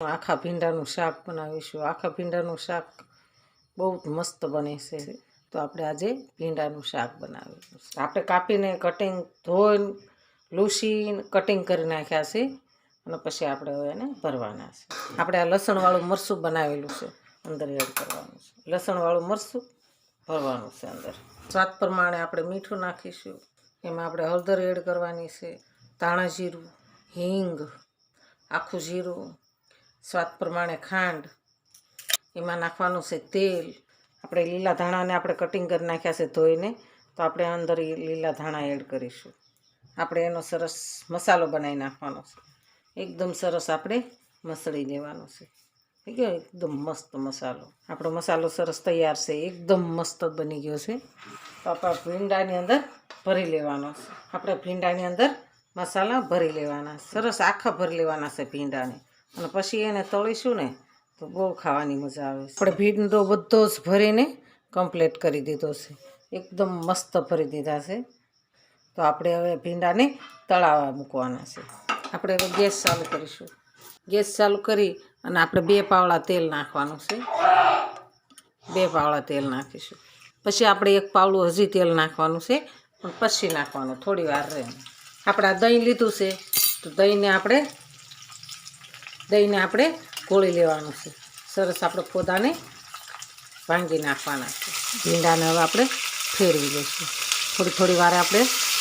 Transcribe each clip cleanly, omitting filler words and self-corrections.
આખા ભીંડાનું શાક બનાવીશું। આખા ભીંડાનું શાક બહુ મસ્ત બને છે। તો આપણે આજે ભીંડાનું શાક બનાવીશું। આપણે કાપીને કટિંગ ધોઈને લૂસીને કટિંગ કરી નાખ્યા છે અને પછી આપણે હવે એને ભરવાના છે। આપણે આ લસણવાળું મરચું બનાવેલું છે, અંદર એડ કરવાનું છે। લસણવાળું મરચું ભરવાનું છે અંદર। સ્વાદ પ્રમાણે આપણે મીઠું નાખીશું। એમાં આપણે હળદર એડ કરવાની છે, ધાણા જીરું, હિંગ, આખું જીરું, સ્વાદ પ્રમાણે ખાંડ, એમાં નાખવાનું છે તેલ। આપણે લીલા ધાણાને આપણે કટિંગ કરી નાખ્યા છે ધોઈને, તો આપણે અંદર લીલા ધાણા એડ કરીશું। આપણે એનો સરસ મસાલો બનાવી નાખવાનો છે, એકદમ સરસ આપણે મસળી દેવાનો છે। થઈ ગયો એકદમ મસ્ત મસાલો। આપણો મસાલો સરસ તૈયાર છે, એકદમ મસ્ત બની ગયો છે। તો આપણે ભીંડાની અંદર ભરી લેવાનો છે। આપણે ભીંડાની અંદર મસાલા ભરી લેવાના, સરસ આખા ભરી લેવાના છે ભીંડાને, અને પછી એને તળીશું ને તો બહુ ખાવાની મજા આવે છે। આપણે ભીંડો બધો જ ભરીને કમ્પ્લીટ કરી દીધો છે, એકદમ મસ્ત ભરી દીધા છે। તો આપણે હવે ભીંડાને તળાવવા મૂકવાના છે। આપણે હવે ગેસ ચાલુ કરીશું। ગેસ ચાલુ કરી અને આપણે 2 પાવડા તેલ નાખવાનું છે। 2 પાવડા તેલ નાખીશું। પછી આપણે 1 પાવડું હજી તેલ નાખવાનું છે, પણ પછી નાખવાનું થોડી વાર રહે। આપણે આ દહીં લીધું છે, તો દહીંને આપણે ગોળી લેવાનું છે। સરસ આપણે ફોદાને ભાંગી નાખવાના છે। ભીંડાને હવે આપણે ફેરવી લઈશું। થોડી વાર આપણે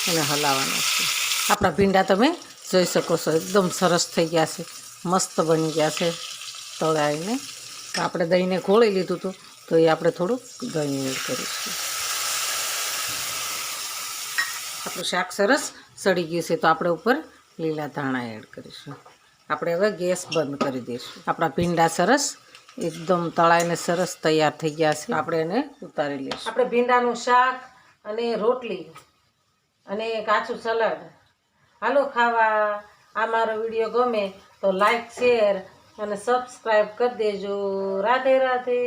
એને હલાવવાના છે। આપણા ભીંડા તમે જોઈ શકો છો, એકદમ સરસ થઈ ગયા છે, મસ્ત બની ગયા છે તળાઈને। તો આપણે દહીંને ગોળી લીધું હતું, તો એ આપણે થોડુંક દહીં એડ કરીશું। આપણું શાક સરસ સડી ગયું છે, તો આપણે ઉપર લીલા ધાણા એડ કરીશું। આપણે હવે ગેસ બંધ કરી દઈશું। આપણા ભીંડા સરસ એકદમ તળાઈને સરસ તૈયાર થઈ ગયા છે, આપણે એને ઉતારી લઈશું। આપણે ભીંડાનું શાક અને રોટલી અને કાચું સલાડ, હાલો ખાવા। આ મારો વિડીયો ગમે તો લાઈક, શેર અને સબસ્ક્રાઈબ કરી દેજો। રાધે રાધે।